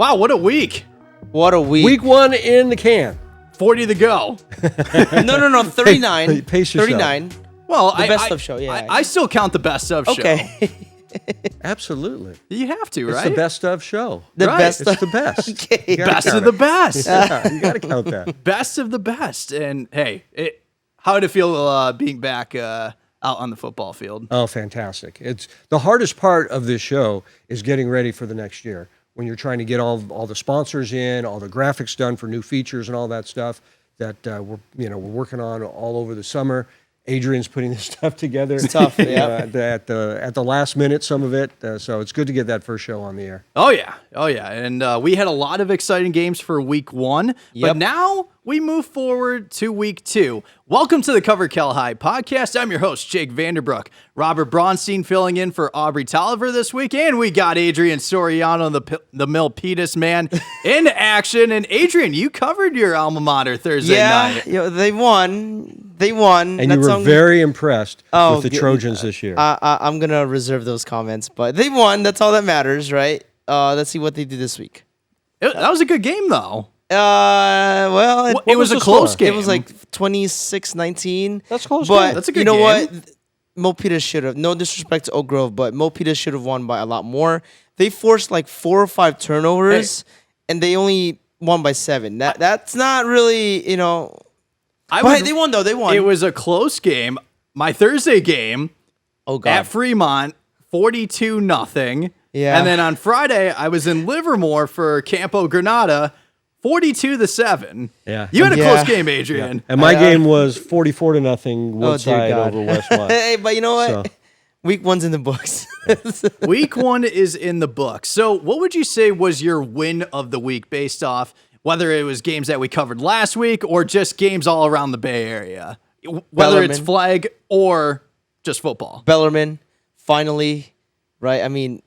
Wow, what a week. What a week. Week 1 in the can. 40 to go. No. 39. Pace yourself. 39. Well, The best of show, yeah. I still count the best of show. Okay. Absolutely. You have to, It's right? the best of show. The Right. best It's the best. Okay. You gotta Best count of the it. best. Yeah, you got to count that. Best of the best. And hey, how did it feel being back out on the football field? Oh, fantastic. It's the hardest part of this show is getting ready for the next year. When you're trying to get all the sponsors in, all the graphics done for new features and all that stuff that we're working on all over the summer. Adrian's putting this stuff together. It's tough, yeah. At the last minute, some of it. So it's good to get that first show on the air. Oh, yeah. And we had a lot of exciting games for week 1. But Yep. now we move forward to week 2. Welcome to the Cover Cal High podcast. I'm your host, Jake Vanderbrook. Robert Braunstein filling in for Aubrey Tolliver this week. And we got Adrian Soriano, the Milpitas man, in action. And Adrian, you covered your alma mater Thursday night. Yeah, they won. And you were very impressed with the Trojans this year. I'm going to reserve those comments, but they won. That's all that matters, right? Let's see what they do this week. That was a good game, though. Well, It was a close game. It was like 26-19. That's close. But That's a good you know game. what? Milpitas should have. No disrespect to Oak Grove, but Milpitas should have won by a lot more. They forced like 4 or 5 turnovers, and they only won by 7. That's not really, But they won though. They won. It was a close game. My Thursday game Oh God. at Fremont, 42-0. Yeah. And then on Friday, I was in Livermore for Campo Granada, 42-7. Yeah. You had a Yeah. close game, Adrian. And my game was 44-0 Oh, dear Woodside God. over Westmont. Hey, but you know what? So- Week 1's in the books. Week 1 is in the books. So what would you say was your win of the week based off whether it was games that we covered last week or just games all around the Bay Area? Whether it's Bellarmine. flag or just football. Bellarmine, finally, right? I mean,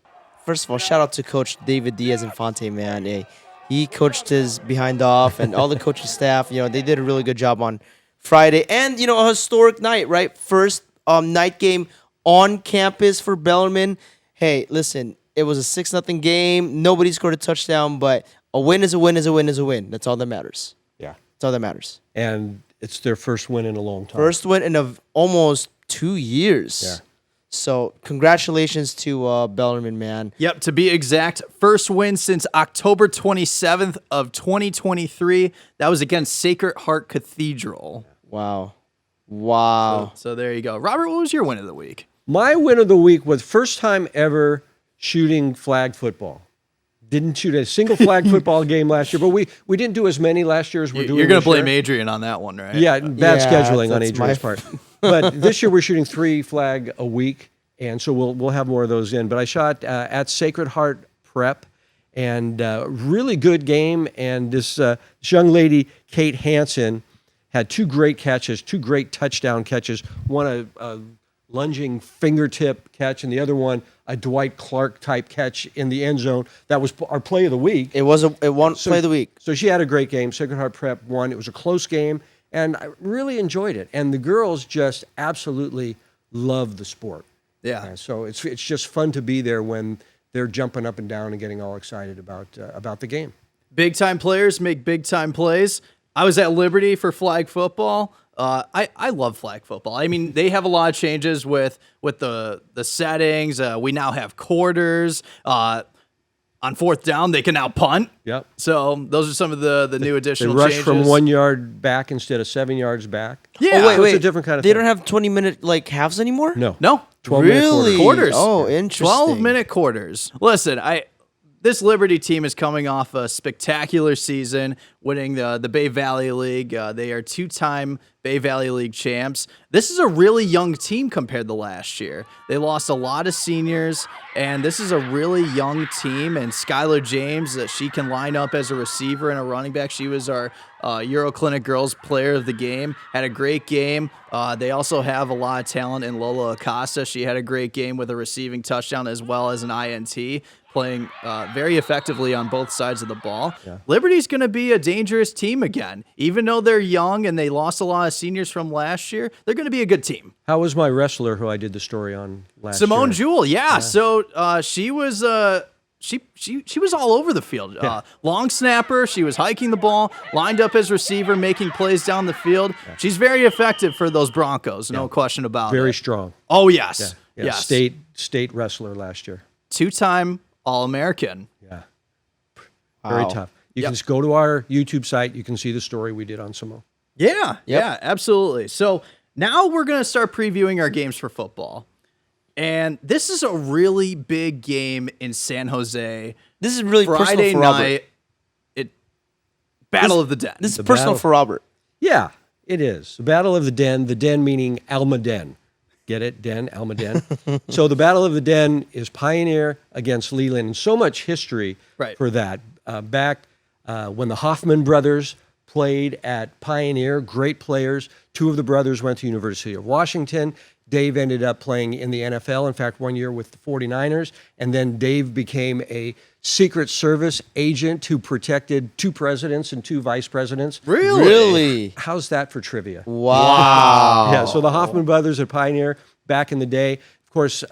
first of all, shout out to Coach David Diaz-Infante, man. Hey, he coached his behind off, and all the coaching staff, they did a really good job on Friday. And, a historic night, right? First night game on campus for Bellarmine. Hey, listen, it was a 6-0 game. Nobody scored a touchdown, but a win is a win is a win is a win. That's all that matters. Yeah. That's all that matters. And it's their first win in a long time. First win in almost 2 years. Yeah. So congratulations to Bellarmine, man. Yep, to be exact, first win since October 27th of 2023. That was against Sacred Heart Cathedral. Wow. So there you go. Robert, what was your win of the week? My win of the week was first time ever shooting flag football. Didn't shoot a single flag football game last year, but we didn't do as many last year as we're doing. You're going this to blame year. Adrian on that one, right? Yeah, bad Yeah, scheduling on that's Adrian's my- part. But this year we're shooting 3 flag a week, and so we'll have more of those in. But I shot at Sacred Heart Prep, and really good game. And this young lady, Kate Hansen, had 2 great catches, 2 great touchdown catches. One a lunging fingertip catch, and the other one a Dwight Clark type catch in the end zone. That was our play of the week. It won play of the week. So she had a great game. Sacred Heart Prep won. It was a close game, and I really enjoyed it. And the girls just absolutely love the sport. Yeah. So it's just fun to be there when they're jumping up and down and getting all excited about the game. Big time players make big time plays. I was at Liberty for flag football. I love flag football. I mean, they have a lot of changes with the settings. We now have quarters. On fourth down, they can now punt. Yep. So those are some of the new They additional rush changes. from 1 yard back instead of 7 yards back. Yeah. Oh, wait. So it's a different kind of They thing. don't have 20-minute halves anymore? No. 12-minute Really? quarters. Oh, interesting. 12-minute quarters. Listen, this Liberty team is coming off a spectacular season, winning the Bay Valley League. They are 2-time Bay Valley League champs. This is a really young team compared to last year. They lost a lot of seniors, and this is a really young team. And Skylar James, she can line up as a receiver and a running back. She was our Euro Clinic Girls Player of the Game. Had a great game. They also have a lot of talent in Lola Acosta. She had a great game with a receiving touchdown as well as an INT. Playing very effectively on both sides of the ball. Yeah. Liberty's going to be a dangerous team again. Even though they're young and they lost a lot of seniors from last year, they're going to be a good team. How was my wrestler who I did the story on last Simone year? Jewell, yeah. So she was she was all over the field. Long snapper. She was hiking the ball, lined up as receiver, making plays down the field. Yeah. She's very effective for those Broncos. No question about it. Very strong. Oh, yes. Yeah. Yes. State wrestler last year. 2-time All-American. Yeah. Very tough. You can just go to our YouTube site. You can see the story we did on Samoa. Yeah, absolutely. So now we're going to start previewing our games for football. And this is a really big game in San Jose. This is really Friday personal for night. Robert. Battle of the Den. This is personal for Robert. Yeah, it is. The Battle of the Den meaning Alma Den. Get it? Den, Alma Den. So the Battle of the Den is Pioneer against Leland. And so much history for that. Back when the Hoffman brothers played at Pioneer, great players. Two of the brothers went to University of Washington. Dave ended up playing in the NFL, in fact, 1 year with the 49ers. And then Dave became a Secret Service agent who protected 2 presidents and 2 vice presidents. Really? How's that for trivia? Wow. Yeah, so the Hoffman brothers at Pioneer back in the day. Of course,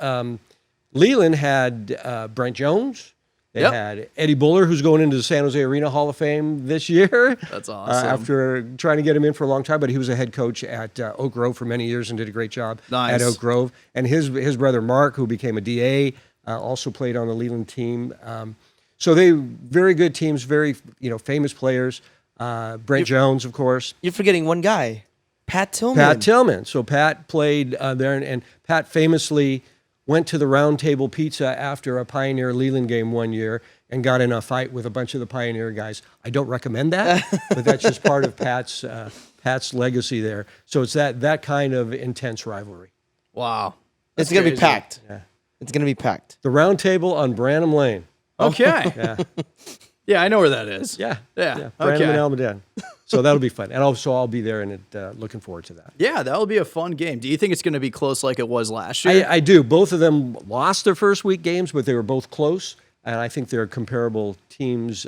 Leland had Brent Jones. They had Eddie Buller, who's going into the San Jose Arena Hall of Fame this year. That's awesome. After trying to get him in for a long time, but he was a head coach at Oak Grove for many years and did a great job at Oak Grove. And his brother Mark, who became a DA, also played on the Leland team. So they very good teams, very famous players. Brent Jones, of course. You're forgetting one guy, Pat Tillman. So Pat played there, and Pat famously went to the Round Table Pizza after a Pioneer Leland game one year and got in a fight with a bunch of the Pioneer guys. I don't recommend that, but that's just part of Pat's legacy there. So it's that kind of intense rivalry. Wow. It's going to be packed. Yeah. It's going to be packed. The Round Table on Branham Lane. Okay. Yeah, I know where that is. Yeah. Branham and Almaden. So that'll be fun. And also I'll be there and looking forward to that. Yeah, that'll be a fun game. Do you think it's going to be close like it was last year? I do. Both of them lost their first week games, but they were both close. And I think they're comparable teams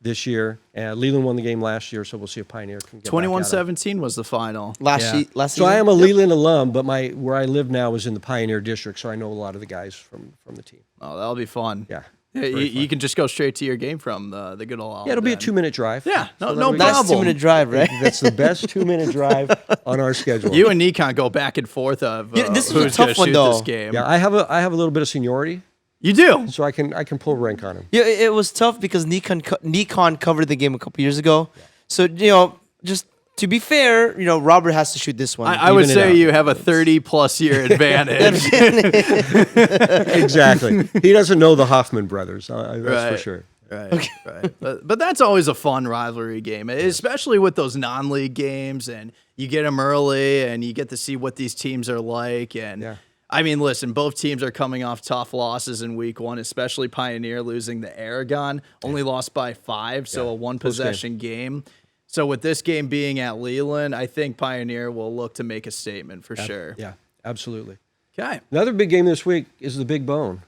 this year. Leland won the game last year, so we'll see if Pioneer can get 21-17 was the final. Last season? So I am a Leland alum, but where I live now is in the Pioneer district, so I know a lot of the guys from the team. Oh, that'll be fun. Yeah. You can just go straight to your game from the good old. Yeah, it'll be a 2-minute drive. Yeah, no problem. That's 2-minute drive, right? That's the best 2-minute drive on our schedule. You and Nikon go back and forth of this who's is a tough one, shoot though. this game. Yeah, I have a little bit of seniority. You do, so I can pull rank on him. Yeah, it was tough because Nikon covered the game a couple years ago. Yeah. So just to be fair, Robert has to shoot this one. I would say you have a 30+ year advantage. Exactly. He doesn't know the Hoffman brothers. That's for sure. Right. But that's always a fun rivalry game, especially with those non-league games, and you get them early, and you get to see what these teams are like. And I mean, listen, both teams are coming off tough losses in week 1, especially Pioneer losing the Aragon, only lost by 5, so a 1-possession game. So with this game being at Leland, I think Pioneer will look to make a statement for sure. Yeah, absolutely. Okay. Another big game this week is the Big Bone.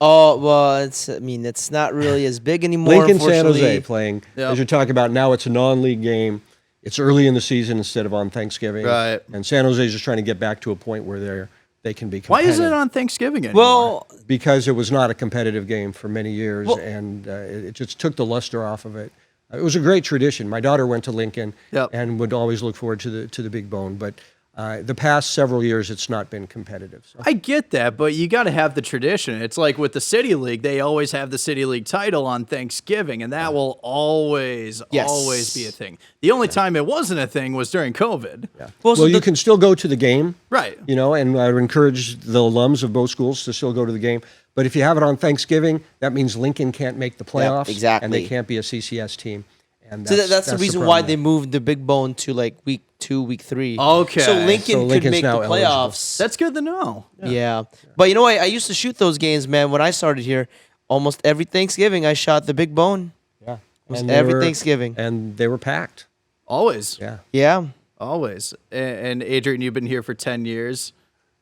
Oh, well, it's not really as big anymore, Lincoln San unfortunately. Jose playing. As you're talking about, now it's a non-league game. It's early in the season instead of on Thanksgiving. Right. And San Jose is just trying to get back to a point where they can be competitive. Why isn't it on Thanksgiving anymore? Well, because it was not a competitive game for many years, and it just took the luster off of it. It was a great tradition. My daughter went to Lincoln and would always look forward to the Big Bone, but the past several years it's not been competitive. So. I get that, but you got to have the tradition. It's like with the City League, they always have the City League title on Thanksgiving, and that will always be a thing. The only time it wasn't a thing was during COVID. Yeah. Well, you can still go to the game, right? And I would encourage the alums of both schools to still go to the game. But if you have it on Thanksgiving, that means Lincoln can't make the playoffs, exactly, and they can't be a CCS team. And that's the reason why they moved the Big Bone to like week 2, week 3. Okay. So Lincoln could make the playoffs. Eligible. That's good to know. Yeah. But I used to shoot those games, man. When I started here, almost every Thanksgiving I shot the Big Bone. Yeah. Almost every Thanksgiving. And they were packed. Always. Yeah. Yeah. Always. And Adrian, you've been here for 10 years.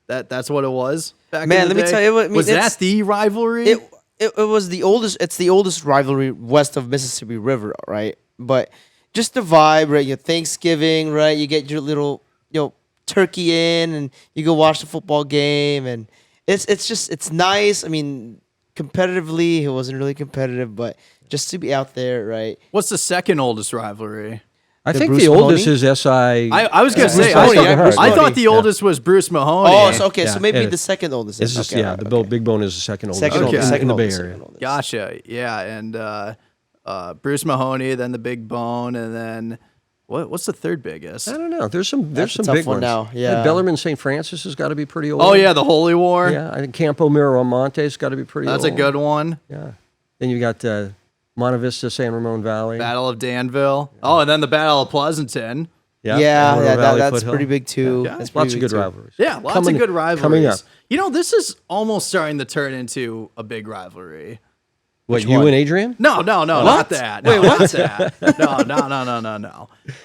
That's what it was back Man, in the let day? me tell you, was that the rivalry? It was the oldest. It's the oldest rivalry west of Mississippi River, right? But just the vibe, right? Your Thanksgiving, right? You get your little, turkey in, and you go watch the football game, and it's nice. I mean, competitively, it wasn't really competitive, but just to be out there, right? What's the second oldest rivalry? I The think Bruce the oldest Mahoney? is SI. I was gonna say Mahoney, yeah, Bruce I thought Mahoney. the oldest was Bruce Mahoney. Oh, so, okay, so Yeah, maybe it- the second oldest. It's then. just, Okay, yeah, right, the okay. Big Bone is the second oldest Second Okay. oldest, in second the Bay oldest, Area. second oldest. Gotcha. Yeah, and Bruce Mahoney, then the Big Bone, and then what's the third biggest? I don't know. There's some That's a some tough big one ones. now, yeah. Bellarmine St. Francis has got to be pretty old. Oh yeah, the Holy War. Yeah, I think Campo Miramonte's got to be pretty That's old. a good one. Yeah. Then you got Monte Vista, San Ramon Valley. Battle of Danville. Oh, and then the Battle of Pleasanton. Yeah, Amarillo Valley that's Foothill. pretty big too. Yeah. That's Lots pretty of big good too. rivalries. Yeah, lots Coming- of good rivalries. Coming up. You know, this is almost starting to turn into a big rivalry. What, Which you one? and Adrian? No, not What? that. No, not that.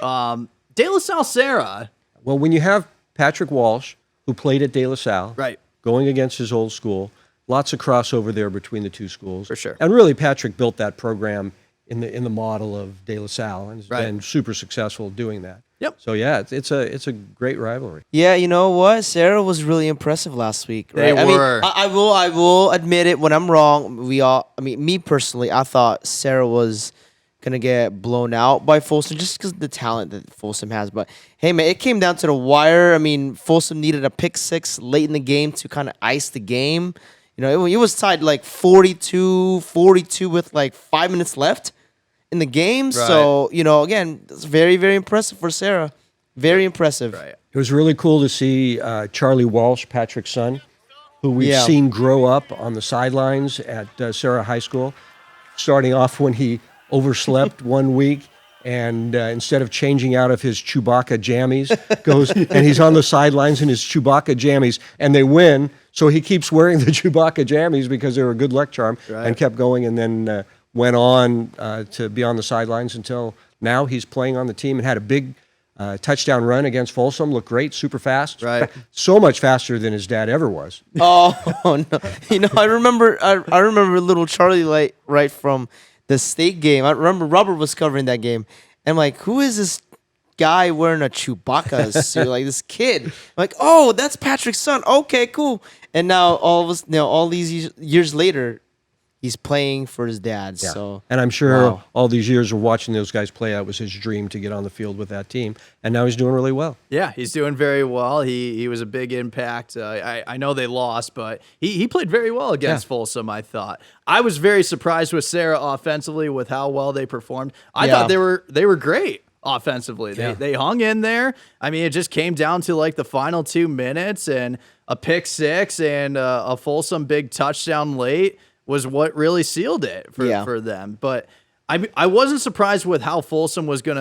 No. De La Salle Serra. Well, when you have Patrick Walsh, who played at De La Salle, Right. going against his old school, lots of crossover there between the two schools. For sure. And really, Patrick built that program in the model of De La Salle and has Right. been super successful doing that. Yep. So yeah, it's a great rivalry. Yeah, you know what? Sarah was really impressive last week. They Right? were. I will admit it when I'm wrong. Me personally, I thought Sarah was gonna get blown out by Folsom just because of the talent that Folsom has. But hey, man, it came down to the wire. I mean, Folsom needed a pick six late in the game to kind of ice the game. You know, it was tied like 42 with like 5 minutes left in the game. So, you know, again, it's very, very impressive for Sarah. Very impressive. Right. It was really cool to see Charlie Walsh, Patrick's son, who we've Yeah. seen grow up on the sidelines at Serra High School, starting off when he overslept one week and instead of changing out of his Chewbacca jammies, goes and he's on the sidelines in his Chewbacca jammies and they win. So he keeps wearing the Chewbacca jammies because they're a good luck charm and kept going and then went on to be on the sidelines until now he's playing on the team and had a big touchdown run against Folsom. Looked great, super fast. Right. So much faster than his dad ever was. Oh no! You know, I remember little Charlie like right from the state game. I remember Robert was covering that game, and I'm like, who is this guy wearing a Chewbacca suit? Like this kid. I'm like, oh, that's Patrick's son. Okay, cool. And now all these years later, he's playing for his dad. So And I'm sure wow. all these years of watching those guys play, that was his dream to get on the field with that team. And now he's doing really well. Yeah, he's doing very well. He was a big impact. I know they lost, but he played very well against Folsom, I thought. I was very surprised with Serra offensively with how well they performed. I thought they were great offensively. They hung in there. I mean, it just came down to like the final 2 minutes and a pick six and a Folsom big touchdown late was what really sealed it for them. But I wasn't surprised with how Folsom was going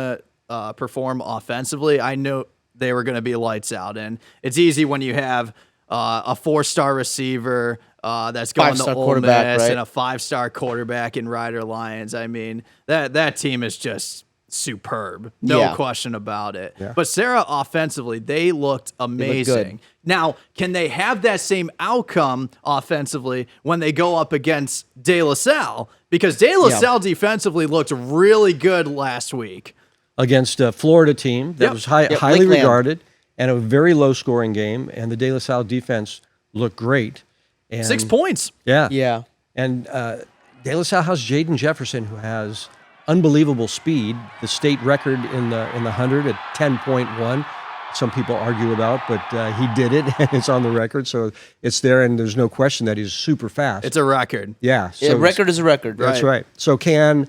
to perform offensively. I knew they were going to be lights out. And it's easy when you have a 4-star receiver that's going to 5-star Ole quarterback, Miss right? and a 5-star quarterback in Ryder Lions. I mean, that team is just superb. No Yeah. question about it. Yeah. But Serra offensively, they looked amazing. Now, can they have that same outcome offensively when they go up against De La Salle? Because De La Salle defensively looked really good last week. Against a Florida team that Yep. was Yep, highly Lakeland. regarded and a very low-scoring game. And the De La Salle defense looked great. And 6 points. Yeah. Yeah. And De La Salle has Jaden Jefferson, who has unbelievable speed. The state record in the 100 at 10.1. Some people argue about, but he did it, and it's on the record, so it's there, and there's no question that he's super fast. It's a record. yeah. So Yeah, record is a record. That's right. So can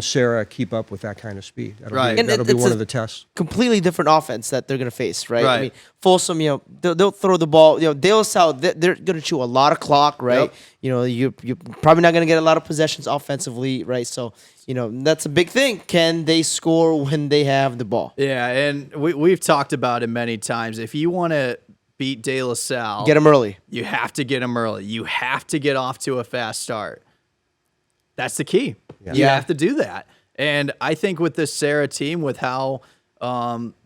Serra keep up with that kind of speed? That'll Right. Be, And that'll be it's one a- of the tests. Completely different offense that they're gonna face, right? Right. I mean, Folsom, they'll throw the ball. De La Salle, they're gonna chew a lot of clock, right? Yep. You're probably not gonna get a lot of possessions offensively, right? So, that's a big thing. Can they score when they have the ball? Yeah, and we've talked about it many times. If you want to beat De La Salle, Get them early. you have to get them early. You have to get off to a fast start. That's the key. You Yeah. have to do that. And I think with this Serra team, with how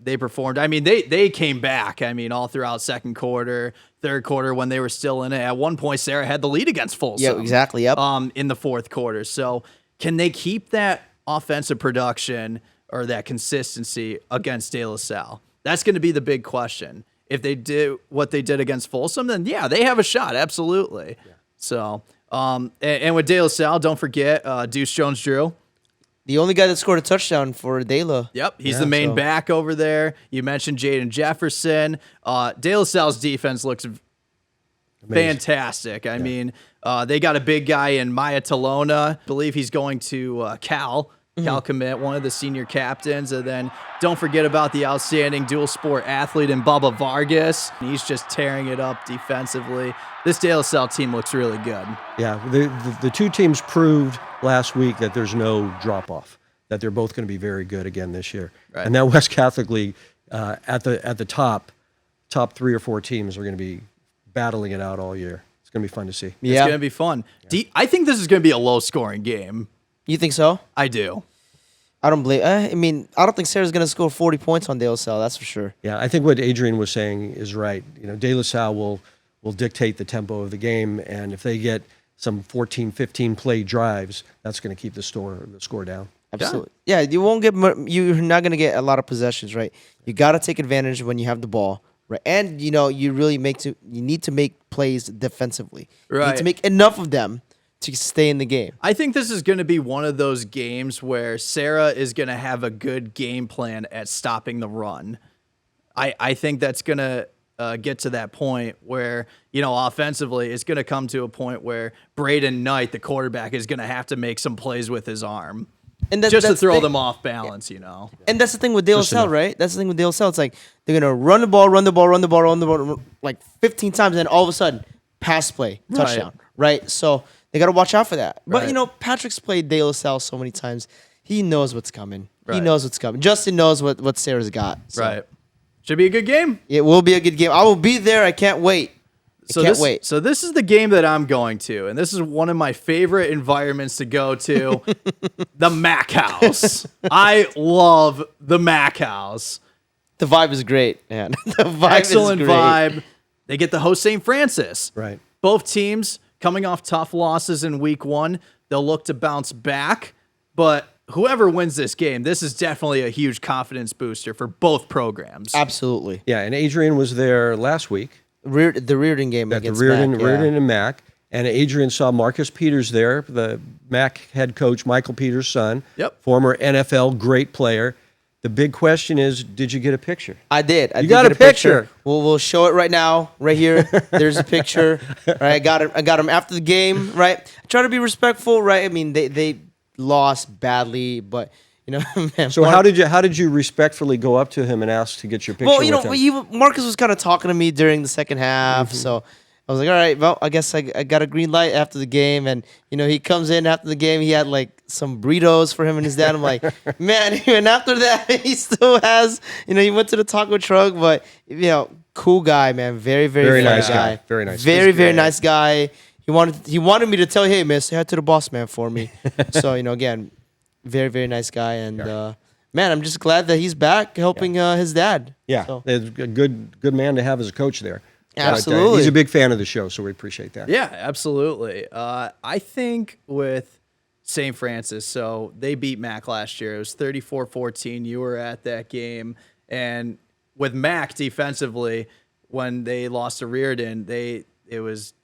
they performed, I mean, they came back. I mean, all throughout second quarter, third quarter, when they were still in it. At one point, Serra had the lead against Folsom. Yeah, exactly. Yep. In the fourth quarter. So can they keep that offensive production or that consistency against De La Salle? That's going to be the big question. If they do what they did against Folsom, then yeah, they have a shot. Absolutely. So And with De La Salle, don't forget Deuce Jones-Drew. The only guy that scored a touchdown for De La. Yep, he's the main back over there. You mentioned Jaden Jefferson. De La Salle's defense looks fantastic. I mean, they got a big guy in Maya Talona. I believe he's going to Cal. Cal commit, one of the senior captains. And then don't forget about the outstanding dual sport athlete in Bubba Vargas. He's just tearing it up defensively. This De La Salle team looks really good. Yeah, the two teams proved last week that there's no drop-off, that they're both going to be very good again this year. Right. And that West Catholic League, at the top 3 or 4 teams are going to be battling it out all year. It's going to be fun to see. It's going to be fun. Yeah. I think this is going to be a low-scoring game. You think so? I do. I don't believe. I mean, I don't think Serra's going to score 40 points on De La Salle. That's for sure. Yeah, I think what Adrian was saying is right. De La Salle will dictate the tempo of the game, and if they get some 14, 15 play drives, that's going to keep the score down. Absolutely. Yeah, you won't get. You're not going to get a lot of possessions, right? You got to take advantage when you have the ball, right? And you really you need to make plays defensively. Right. You need to make enough of them to stay in the game. I think this is going to be one of those games where Serra is going to have a good game plan at stopping the run. I think that's going to get to that point where, offensively, it's going to come to a point where Braden Knight, the quarterback, is going to have to make some plays with his arm. And just to throw them off balance, And that's the thing with De La Salle, right? That's the thing with De La Salle. It's like they're going to run the ball like 15 times, and then all of a sudden, pass play, touchdown, right? So they got to watch out for that. But, Patrick's played De La Salle so many times. He knows what's coming. Right. He knows what's coming. Justin knows what Sarah's got. So. Right. Should be a good game. It will be a good game. I will be there. I can't wait. So this is the game that I'm going to, and this is one of my favorite environments to go to, the Mack House. I love the Mack House. The vibe is great, man. The vibe Excellent is great. vibe. They get to host St. Francis. Right. Both teams coming off tough losses in week 1. They'll look to bounce back, but whoever wins this game, this is definitely a huge confidence booster for both programs. Absolutely. Yeah, and Adrian was there last week. The Riordan game At against the Riordan, Mack. Riordan and Mack. And Adrian saw Marcus Peters there, the Mack head coach, Michael Peters' son. Yep. Former NFL great player. The big question is, did you get a picture? I did. I You did got get a picture. We'll show it right now, right here. There's a picture. Right, I got him after the game. Right, I try to be respectful. Right, I mean they lost badly, but man. So how did you respectfully go up to him and ask to get your picture? Well, with him? Marcus was kind of talking to me during the second half, so I was like, all right, well, I guess I got a green light after the game, and he comes in after the game. He had like some burritos for him and his dad. I'm like, man, and after that, he still has, he went to the taco truck, but cool guy, man, very very nice guy, very nice, very nice guy. He wanted me to tell, hey, man, say hi to the boss man for me. So again, very very nice guy, and man, I'm just glad that he's back helping his dad. Yeah, so. a good man to have as a coach there. Absolutely. But, he's a big fan of the show, so we appreciate that. Yeah, absolutely. I think with St. Francis, so they beat Mack last year. It was 34-14. You were at that game. And with Mack defensively, when they lost to Riordan, it was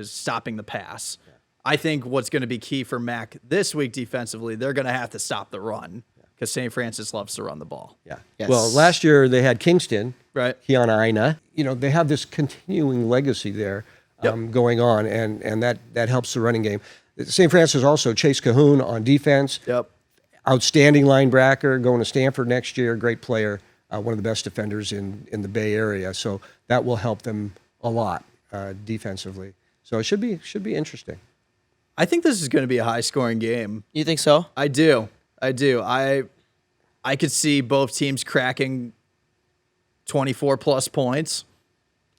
stopping the pass. Yeah. I think what's going to be key for Mack this week defensively, they're going to have to stop the run because St. Francis loves to run the ball. Yeah. Yes. Well, last year they had Kingston. Right. Kiana Aina. They have this continuing legacy there going on, and that helps the running game. St. Francis also Chase Cahoon on defense. Yep. Outstanding linebacker, going to Stanford next year. Great player, one of the best defenders in the Bay Area. So that will help them a lot defensively. So it should be interesting. I think this is going to be a high-scoring game. You think so? I do. I could see both teams cracking 24-plus points.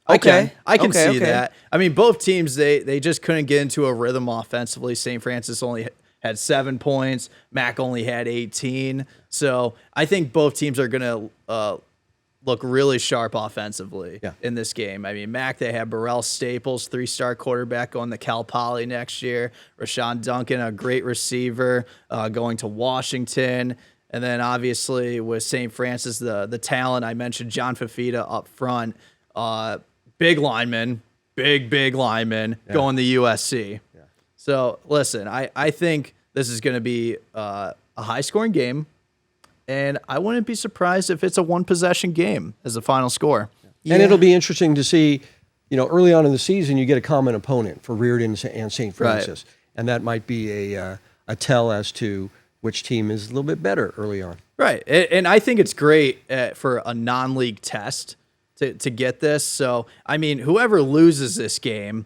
I can see that. I mean, both teams, they just couldn't get into a rhythm offensively. St. Francis only had 7 points. Mack only had 18. So I think both teams are going to look really sharp offensively in this game. I mean, Mack, they have Burrell Staples, 3-star quarterback, going to Cal Poly next year. Rashawn Duncan, a great receiver, going to Washington. And then obviously with St. Francis, the talent, I mentioned John Fafita up front. Big lineman, big lineman, going to USC. So listen, I think this is going to be a high-scoring game, and I wouldn't be surprised if it's a one-possession game as the final score. And it'll be interesting to see, early on in the season, you get a common opponent for Riordan and St. Francis. Right. And that might be a tell as to which team is a little bit better early on. Right. And I think it's great for a non-league test to get this. So, I mean, whoever loses this game,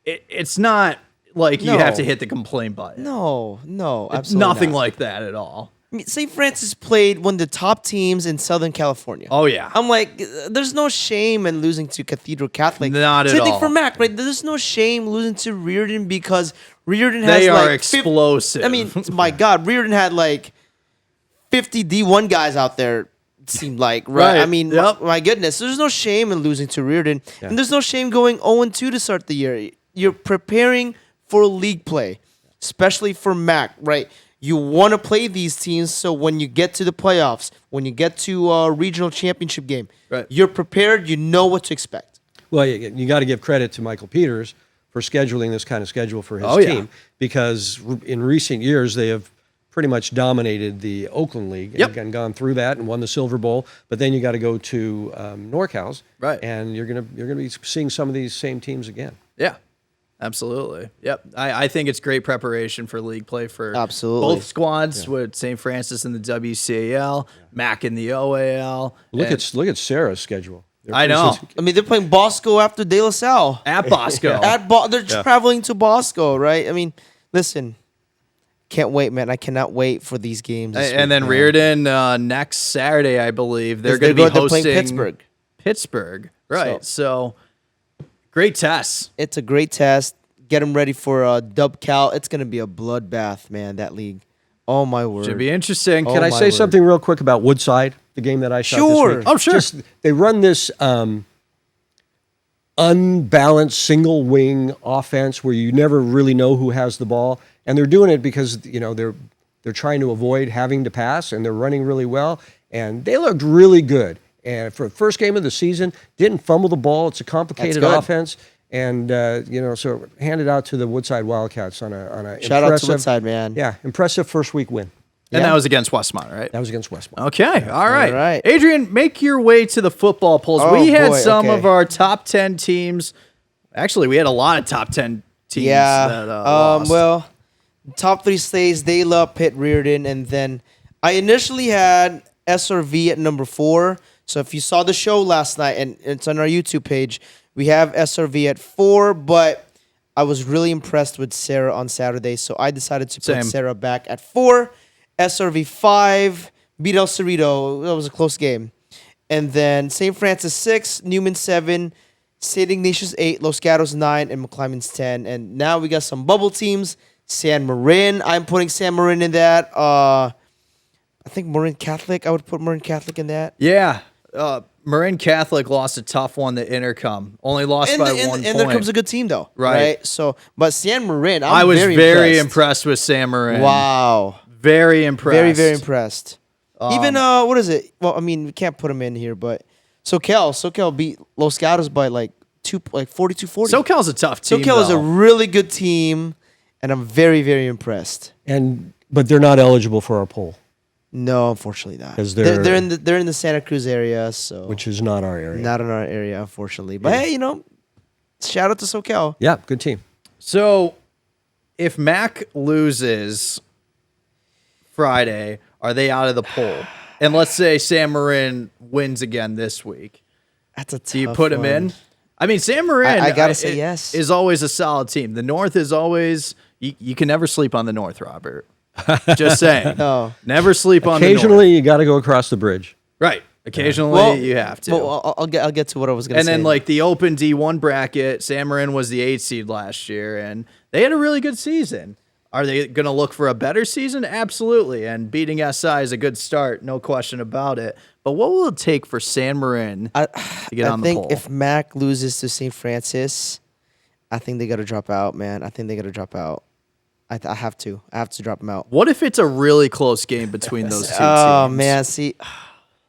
it's not like you have to hit the complain button. No, absolutely it's nothing not. like that at all. I mean, St. Francis played one of the top teams in Southern California. Oh, yeah. I'm like, there's no shame in losing to Cathedral Catholic. Not at all. Same thing for Mack, right? There's no shame losing to Riordan because Riordan has they are explosive. I mean, my God, Riordan had like 50 D1 guys out there, it seemed like, right? I mean, my goodness. There's no shame in losing to Riordan. Yeah. And there's no shame going 0-2 to start the year. You're preparing for league play, especially for Mack, right? You want to play these teams so when you get to the playoffs, when you get to a regional championship game, you're prepared, you know what to expect. Well, you got to give credit to Michael Peters for scheduling this kind of schedule for his team because in recent years they have pretty much dominated the Oakland League and gone through that and won the Silver Bowl. But then you got to go to NorCal's, and you're gonna be seeing some of these same teams again. Yeah. Absolutely. Yep. I think it's great preparation for league play for both squads with St. Francis in the WCAL, Mack in the OAL. Look at Serra's schedule. I know. I mean, they're playing Bosco after De La Salle. At Bosco. They're traveling to Bosco, right? I mean, listen, can't wait, man. I cannot wait for these games. And then Riordan next Saturday, I believe. They're going to be hosting Pittsburgh. Pittsburgh. Right. So great test. It's a great test. Get them ready for Dub Cal. It's going to be a bloodbath, man, that league. Oh, my word. Should be interesting. Can I say something real quick about Woodside, the game that I shot this week? Oh, sure. They run this unbalanced single wing offense where you never really know who has the ball. And they're doing it because, they're trying to avoid having to pass, and they're running really well. And they looked really good. And for the first game of the season, didn't fumble the ball. It's a complicated offense. And, so hand it out to the Woodside Wildcats on a Shout out to Woodside, man. Yeah, impressive first week win. And that was against Westmont, right? That was against Westmont. Okay, all right. Adrian, make your way to the football polls. We had some of our top 10 teams. Actually, we had a lot of top 10 teams that lost. Well, top 3 stays, Dela, Pitt, Riordan, and then I initially had SRV at number 4. So if you saw the show last night, and it's on our YouTube page, we have SRV at 4, but I was really impressed with Serra on Saturday, so I decided to put Serra back at 4. SRV 5, beat El Cerrito. That was a close game. And then St. Francis 6, Newman 7, St. Ignatius 8, Los Gatos 9, and McClymonds 10. And now we got some bubble teams. San Marin, I'm putting San Marin in that. I think Marin Catholic, I would put Marin Catholic in that. Yeah. Marin Catholic lost a tough one to Intercom. Only lost by 1 point. And there comes a good team, though. Right? So, but San Marin, I was very impressed with San Marin. Wow. Very impressed. Very, very impressed. Even, what is it? Well, I mean, we can't put them in here, but SoCal beat Los Gatos by like 42-40. SoCal's a tough team, SoCal is a really good team, and I'm very, very impressed. But they're not eligible for our poll. No, unfortunately not. Because they're in the Santa Cruz area, so which is not our area. Not in our area, unfortunately. But hey, shout out to SoCal. Yeah, good team. So, if Mack loses Friday, are they out of the poll? And let's say San Marin wins again this week. That's a tough Do you put him in? I mean, San Marin, I gotta say yes, is always a solid team. The North is always you can never sleep on the North, Robert. Just saying. No. Never sleep on the North. Occasionally, you got to go across the bridge. Right. Occasionally, you have to. Well, I'll get to what I was going to say. And then, like, the open D1 bracket, San Marin was the 8th seed last year, and they had a really good season. Are they going to look for a better season? Absolutely. And beating SI is a good start, no question about it. But what will it take for San Marin to get on the poll? I think if Mack loses to St. Francis, I think they got to drop out, man. I think they got to drop out. I have to. I have to drop them out. What if it's a really close game between those two teams? Oh, man. See,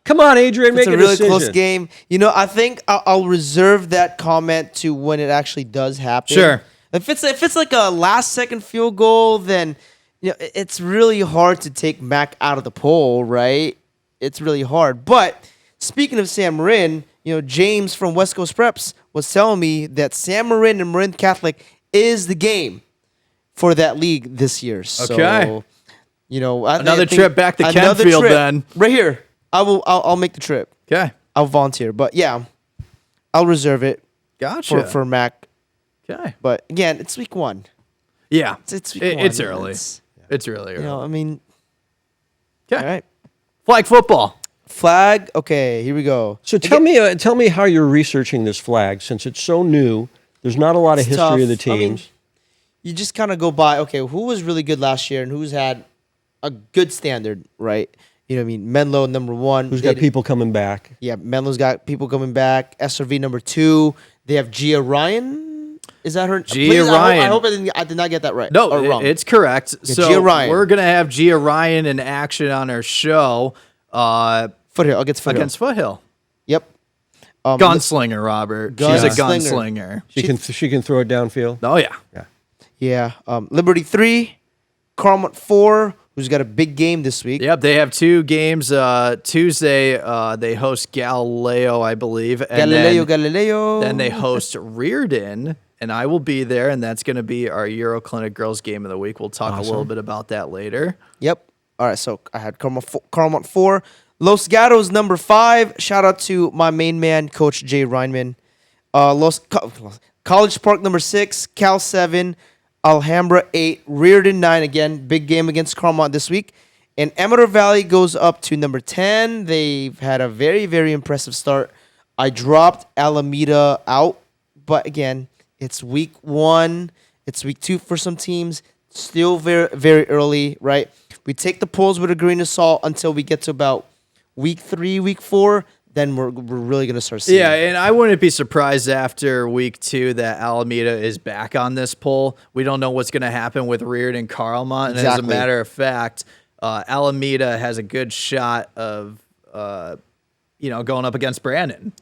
come on, Adrian, make a decision. It's a really close game. I think I'll reserve that comment to when it actually does happen. Sure. If it's like a last second field goal, then it's really hard to take Mack out of the poll, right? It's really hard. But speaking of San Marin, James from West Coast Preps was telling me that San Marin and Marin Catholic is the game for that league this year. So, Okay. I think trip back to another Kenfield trip then. Right here. I'll make the trip. Okay. I'll volunteer. But yeah, I'll reserve it Gotcha. for Mac. Okay. But again, it's week 1. Yeah. It's week 1. It's early. It's really early. I mean, Okay. all right. Flag football. Flag. Okay, here we go. So tell me how you're researching this flag since it's so new. There's not a lot of It's history of the tough. I mean, teams. you just kind of go by, okay, who was really good last year and who's had a good standard, right? You know what I mean? Menlo, number 1. Who's got people coming back? Yeah, Menlo's got people coming back. SRV, number 2. They have Gia Ryan. Is that her? Gia Ryan. I hope I did not get that right. No, or wrong. it's correct. Yeah, So Gia Ryan. we're going to have Gia Ryan in action on our show Foothill against Foothill. against Foothill. Yep. Gunslinger, Robert. She's a Gunslinger. gunslinger. She can throw it downfield. Oh, yeah. Yeah. Liberty 3. Carlmont 4, who's got a big game this week. Yep, they have 2 games. Tuesday, they host Galileo, I believe. And Galileo. Then they host Riordan, and I will be there, and that's going to be our Euro Clinic Girls game of the week. We'll talk a little bit about that later. Yep. All right, so I had Carlmont 4. Los Gatos, number 5. Shout out to my main man, Coach Jay Reinman. College Park, number 6. Cal 7. Alhambra 8. Riordan 9. Again, big game against Carlmont this week. And Amador Valley goes up to number 10. They've had a very, very impressive start. I dropped Alameda out, but again, it's week 1. It's week 2 for some teams. Still very, very early, right? We take the polls with a grain of salt until we get to about week 3, week 4. Then we're really going to start seeing. Yeah, and I wouldn't be surprised after week 2 that Alameda is back on this poll. We don't know what's going to happen with Riordan Carlmont. And as a matter of fact, Alameda has a good shot of, going up against Branham.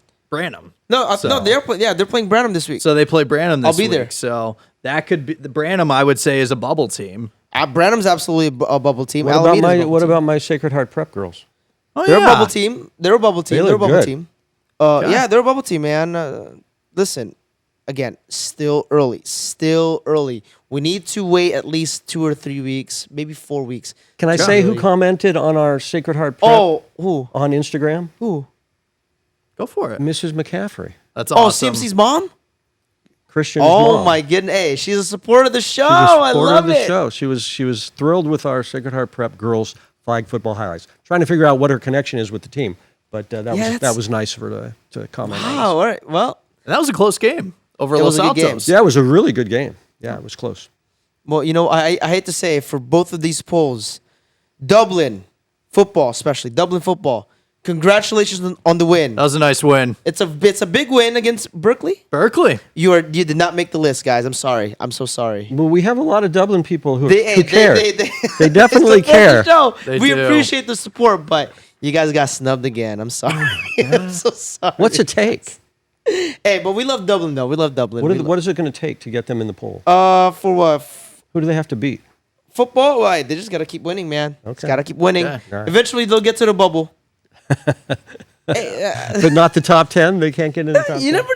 No, they're playing Branham this week. So they play Branham this week. I'll be there. So that could be the Branham. I would say is a bubble team. Branham's absolutely a bubble team. What about my Sacred Heart Prep girls? Oh, They're a bubble team. They're a bubble team. They're a bubble good. team. Yeah, they're a bubble team, man. Listen, again, still early. Still early. We need to wait at least 2 or 3 weeks, maybe 4 weeks. Can I say who commented on our Sacred Heart Prep who? on Instagram? Who? Go for it. Mrs. McCaffrey. That's awesome. CMC's mom? Christian's Oh mom. my goodness! Hey, she's a supporter of the show. She's a I supporter love of the it. show. She was thrilled with our Sacred Heart Prep girls flag football highlights. Trying to figure out what her connection is with the team, but that was nice of her to comment. on. Wow. All right. Well, And that was a close game over It Los was a good game. Altos. Yeah, it was a really good game. Yeah, it was close. well, I hate to say it, for both of these polls, Dublin football, especially Dublin football. Congratulations on the win. That was a nice win. It's a big win against Berkeley. Berkeley. You did not make the list, guys. I'm sorry. I'm so sorry. Well, we have a lot of Dublin people who They care. they definitely support the care. show. They We do. appreciate the support, but you guys got snubbed again. I'm sorry. I'm so sorry. What's it take? Hey, but we love Dublin though. We love Dublin. What is it going to take to get them in the poll? For what? Who do they have to beat? Football? Why? They just gotta keep winning, man. Okay. Just gotta keep winning. Okay. All right. Eventually, they'll get to the bubble. But not the top 10? They can't get in the top 10? You never.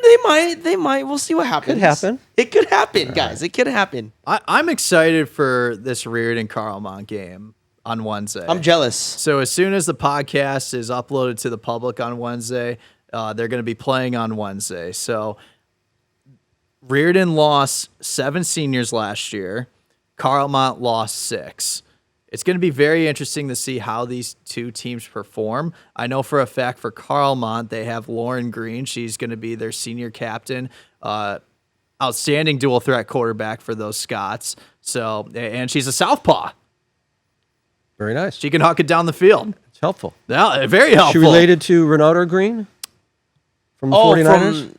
They might. We'll see what happens. Could happen. It could happen, guys. It could happen. I'm excited for this Riordan Carlmont game on Wednesday. I'm jealous. So as soon as the podcast is uploaded to the public on Wednesday, they're going to be playing on Wednesday. So Riordan lost 7 seniors last year. Carlmont lost 6. It's going to be very interesting to see how these two teams perform. I know for a fact for Carlmont, they have Lauren Green. She's going to be their senior captain. Outstanding dual threat quarterback for those Scots. So, and she's a southpaw. Very nice. She can huck it down the field. It's helpful. Yeah, very helpful. She related to Renato Green from the 49ers?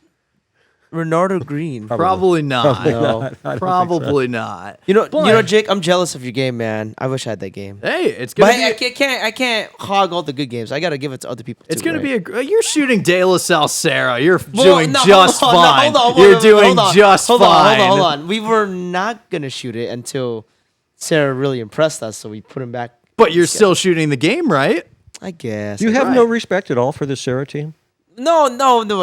Renard or Green? Probably not. No. I don't think so. Probably not. You know, But- Jake. I'm jealous of your game, man. I wish I had that game. Hey, it's gonna But be. hey, I can't hog all the good games. I gotta give it to other people. It's too, going right? to be you're shooting De La Salle Serra. You're Well, doing no, just hold on, fine. hold on, You're hold doing on, just fine. Hold on. We were not gonna shoot it until Sarah really impressed us, so we put him back. But you're still shooting the game, right? I guess. You have Right. no respect at all for the Serra team. No.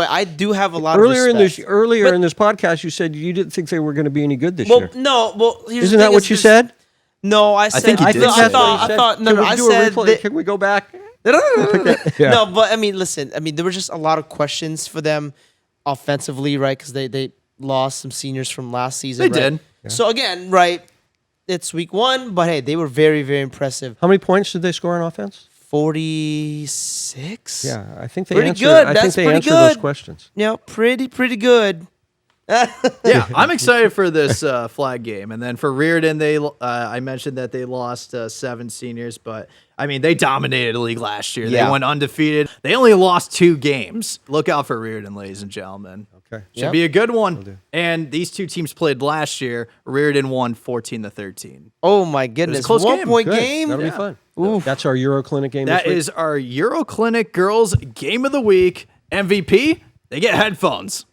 I do have a lot Earlier of respect. in this podcast, you said you didn't think they were going to be any good this Well, year. no. Well, here's Isn't the that thing what is you this- said? No, I said. think you I did thought. say I that. thought. I thought. No, Can we I do a said. replay? Can we go back? Yeah. No, but I mean, listen. I mean, there were just a lot of questions for them offensively, right? Because they lost some seniors from last season. They right? did. So again, right? It's week 1, but hey, they were very, very impressive. How many points did they score on offense? 46. Yeah, I think they Pretty answered. good. I That's think they pretty answered those good. questions. Yeah, pretty good. Yeah, I'm excited for this flag game. And then for Riordan, I mentioned that they lost 7 seniors, but I mean, they dominated the league last year. Yeah. They went undefeated. They only lost 2 games. Look out for Riordan, ladies and gentlemen. Okay. Should Yep. be a good one. And these 2 teams played last year. Riordan won 14-13. Oh my goodness! close game. 1-point Good. game. That'll be fun. Oof. That's our Euro Clinic game. That this week. is our Euro Clinic Girls Game of the Week. MVP, they get headphones.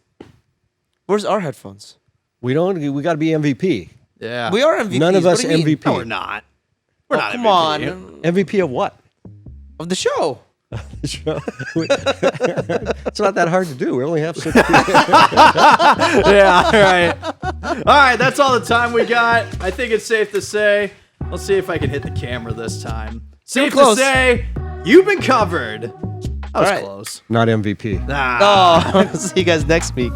Where's our headphones? We don't. We got to be MVP. Yeah. We are MVPs. None of What us do you mean? MVP. No, we're not. We're Oh, not come MVP. on. MVP of what? Of the show. It's not that hard to do. We only have 6 people. Yeah, all right. All right, that's all the time we got. I think it's safe to say. Let's see if I can hit the camera this time. Safe to close. say, you've been covered. That was right. close. Not MVP. Nah. Oh, see you guys next week.